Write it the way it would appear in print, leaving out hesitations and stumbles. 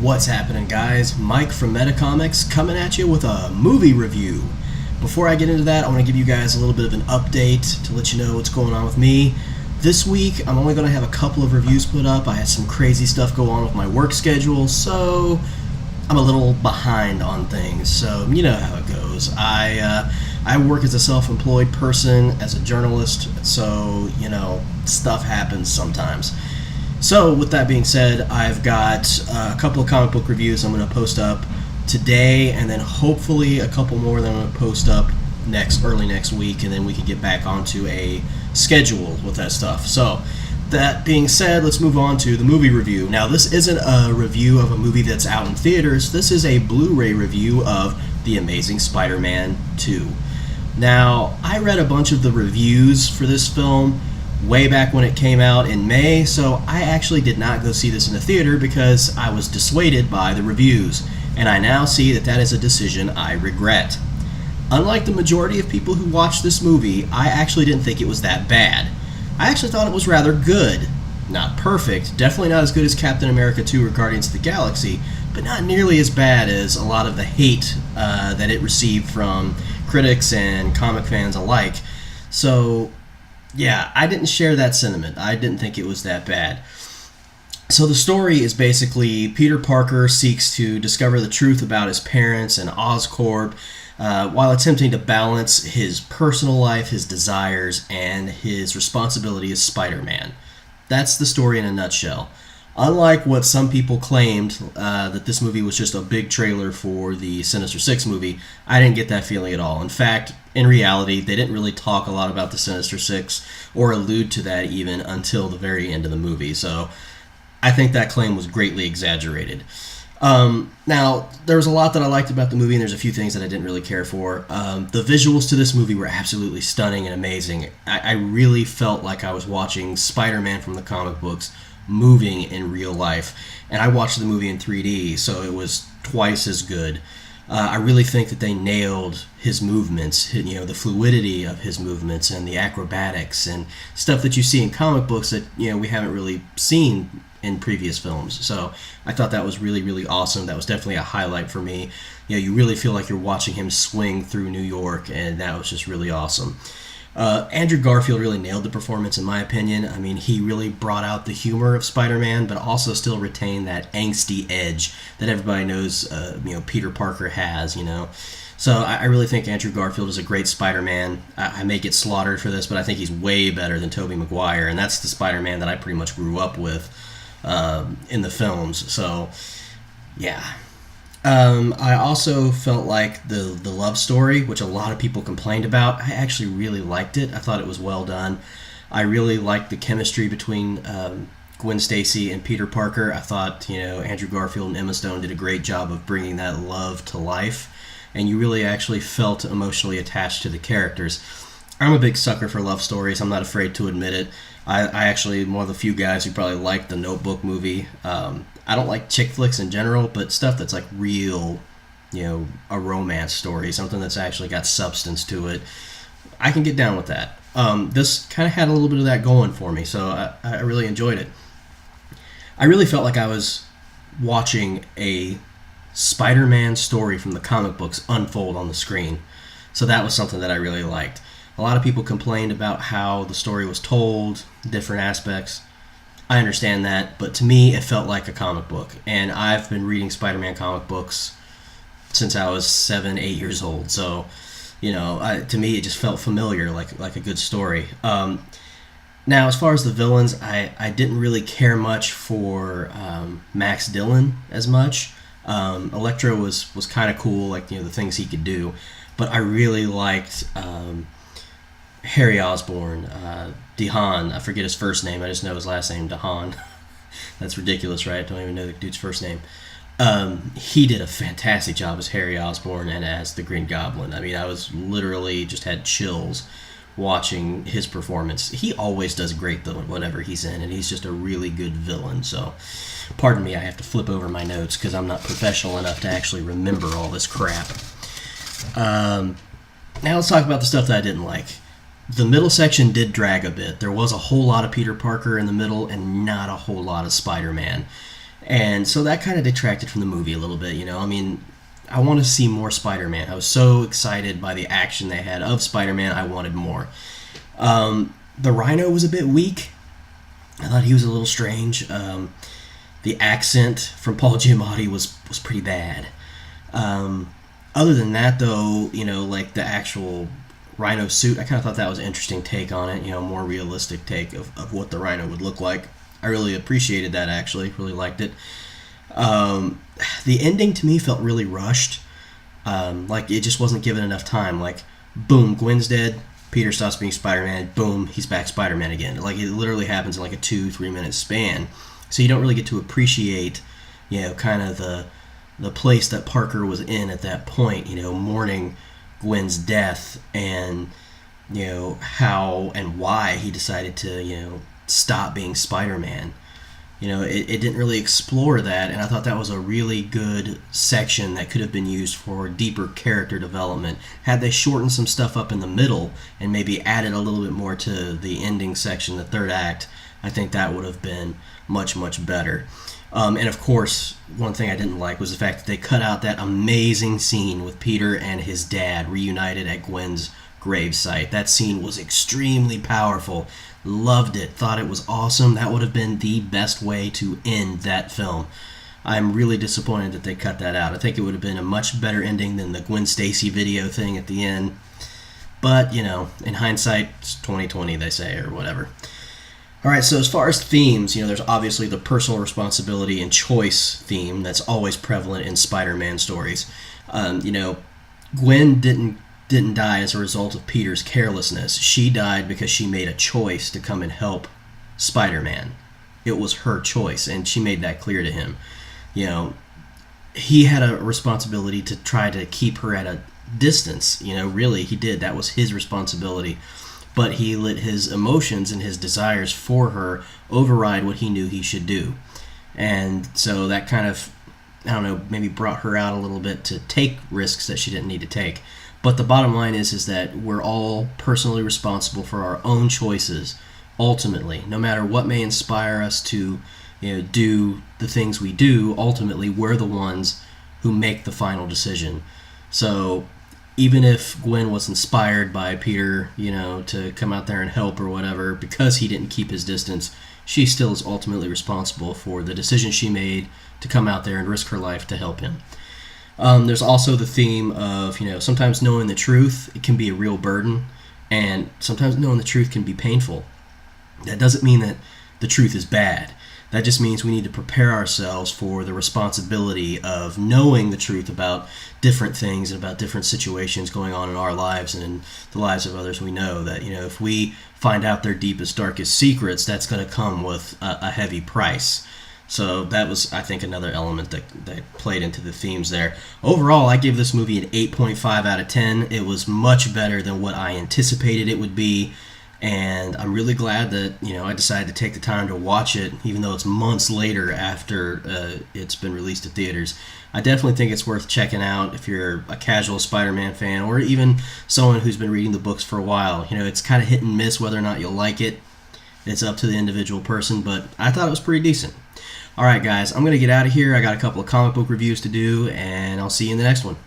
What's happening, guys? Mike from Metacomics coming at you with a movie review. Before I get into that, I want to give you guys a little bit of an update to let you know what's going on with me. This week, I'm only going to have a couple of reviews put up. I had some crazy stuff go on with my work schedule, so I'm a little behind on things. So, you know how it goes. I work as a self-employed person, as a journalist, so, you know, stuff happens sometimes. So, with that being said, I've got a couple of comic book reviews I'm going to post up today, and then hopefully a couple more that I'm going to post up early next week, and then we can get back onto a schedule with that stuff. So, that being said, let's move on to the movie review. Now, this isn't a review of a movie that's out in theaters. This is a Blu-ray review of The Amazing Spider-Man 2. Now, I read a bunch of the reviews for this film way back when it came out in May, so I actually did not go see this in the theater because I was dissuaded by the reviews, and I now see that that is a decision I regret. Unlike the majority of people who watched this movie, I actually didn't think it was that bad. I actually thought it was rather good. Not perfect, definitely not as good as Captain America 2 or Guardians of the Galaxy, but not nearly as bad as a lot of the hate that it received from critics and comic fans alike. So, yeah, I didn't share that sentiment. I didn't think it was that bad. So the story is basically Peter Parker seeks to discover the truth about his parents and Oscorp while attempting to balance his personal life, his desires, and his responsibility as Spider-Man. That's the story in a nutshell. Unlike what some people claimed, that this movie was just a big trailer for the Sinister Six movie, I didn't get that feeling at all. In fact, in reality, they didn't really talk a lot about the Sinister Six or allude to that even until the very end of the movie. So I think that claim was greatly exaggerated. Now, there was a lot that I liked about the movie, and there's a few things that I didn't really care for. The visuals to this movie were absolutely stunning and amazing. I really felt like I was watching Spider-Man from the comic books moving in real life, and I watched the movie in 3D, so it was twice as good. I really think that they nailed his movements, you know, the fluidity of his movements and the acrobatics and stuff that you see in comic books that, you know, we haven't really seen in previous films. So I thought that was really, really awesome. That was definitely a highlight for me. You know, you really feel like you're watching him swing through New York, and that was just really awesome. Andrew Garfield really nailed the performance, in my opinion. I mean, he really brought out the humor of Spider-Man, but also still retained that angsty edge that everybody knows, you know, Peter Parker has, you know. So I really think Andrew Garfield is a great Spider-Man. I may get slaughtered for this, but I think he's way better than Tobey Maguire, and that's the Spider-Man that I pretty much grew up with in the films. So, yeah. I also felt like the love story, which a lot of people complained about, I actually really liked it. I thought it was well done. I really liked the chemistry between Gwen Stacy and Peter Parker. I thought, you know, Andrew Garfield and Emma Stone did a great job of bringing that love to life, and you really actually felt emotionally attached to the characters. I'm a big sucker for love stories. I'm not afraid to admit it. I actually am one of the few guys who probably like the Notebook movie. I don't like chick flicks in general, but stuff that's like real, you know, a romance story, something that's actually got substance to it, I can get down with that. This kind of had a little bit of that going for me, so I really enjoyed it. I really felt like I was watching a Spider-Man story from the comic books unfold on the screen, so that was something that I really liked. A lot of people complained about how the story was told, different aspects. I understand that, but to me, it felt like a comic book. And I've been reading Spider-Man comic books since I was 7, 8 years old. So, you know, to me, it just felt familiar, like a good story. Now, as far as the villains, I didn't really care much for Max Dillon as much. Electro was kind of cool, like, you know, the things he could do. But I really liked Harry Osborn, Dehann. I forget his first name. I just know his last name, Dehann. That's ridiculous, right? I don't even know the dude's first name. He did a fantastic job as Harry Osborn and as the Green Goblin. I mean, I was literally just had chills watching his performance. He always does great, though, whatever he's in, and he's just a really good villain. So, pardon me, I have to flip over my notes because I'm not professional enough to actually remember all this crap. Now let's talk about the stuff that I didn't like. The middle section did drag a bit. There was a whole lot of Peter Parker in the middle and not a whole lot of Spider-Man. And so that kind of detracted from the movie a little bit, I mean, I want to see more Spider-Man. I was so excited by the action they had of Spider-Man, I wanted more. The Rhino was a bit weak. I thought he was a little strange. The accent from Paul Giamatti was pretty bad. Other than that, though, like the actual Rhino suit, I kind of thought that was an interesting take on it, more realistic take of what the Rhino would look like. I really appreciated that, actually. Really liked it. The ending to me felt really rushed. Like it just wasn't given enough time. Like, boom, Gwen's dead. Peter stops being Spider-Man. Boom, he's back Spider-Man again. Like, it literally happens in like a 2-3 minute span. So you don't really get to appreciate, kind of the place that Parker was in at that point, mourning Gwen's death, and, how and why he decided to, stop being Spider-Man. It didn't really explore that, and I thought that was a really good section that could have been used for deeper character development. Had they shortened some stuff up in the middle and maybe added a little bit more to the ending section, the third act, I think that would have been much, much better. And of course, one thing I didn't like was the fact that they cut out that amazing scene with Peter and his dad reunited at Gwen's gravesite. That scene was extremely powerful. Loved it. Thought it was awesome. That would have been the best way to end that film. I'm really disappointed that they cut that out. I think it would have been a much better ending than the Gwen Stacy video thing at the end. But, in hindsight, it's 2020, they say, or whatever. Alright, so as far as themes, there's obviously the personal responsibility and choice theme that's always prevalent in Spider-Man stories. Gwen didn't die as a result of Peter's carelessness. She died because she made a choice to come and help Spider-Man. It was her choice, and she made that clear to him. He had a responsibility to try to keep her at a distance. Really, he did. That was his responsibility. But he let his emotions and his desires for her override what he knew he should do. And so that kind of, maybe brought her out a little bit to take risks that she didn't need to take. But the bottom line is that we're all personally responsible for our own choices, ultimately. No matter what may inspire us to do the things we do, ultimately we're the ones who make the final decision. So even if Gwen was inspired by Peter, to come out there and help or whatever, because he didn't keep his distance, she still is ultimately responsible for the decision she made to come out there and risk her life to help him. There's also the theme of, sometimes knowing the truth, it can be a real burden, and sometimes knowing the truth can be painful. That doesn't mean that the truth is bad. That just means we need to prepare ourselves for the responsibility of knowing the truth about different things and about different situations going on in our lives and in the lives of others we know. That, if we find out their deepest, darkest secrets, that's going to come with a heavy price. So that was, I think, another element that played into the themes there. Overall, I give this movie an 8.5 out of 10. It was much better than what I anticipated it would be. And I'm really glad that, I decided to take the time to watch it, even though it's months later after it's been released to theaters. I definitely think it's worth checking out if you're a casual Spider-Man fan, or even someone who's been reading the books for a while. It's kind of hit and miss whether or not you'll like it. It's up to the individual person, but I thought it was pretty decent. Alright guys, I'm going to get out of here. I got a couple of comic book reviews to do, and I'll see you in the next one.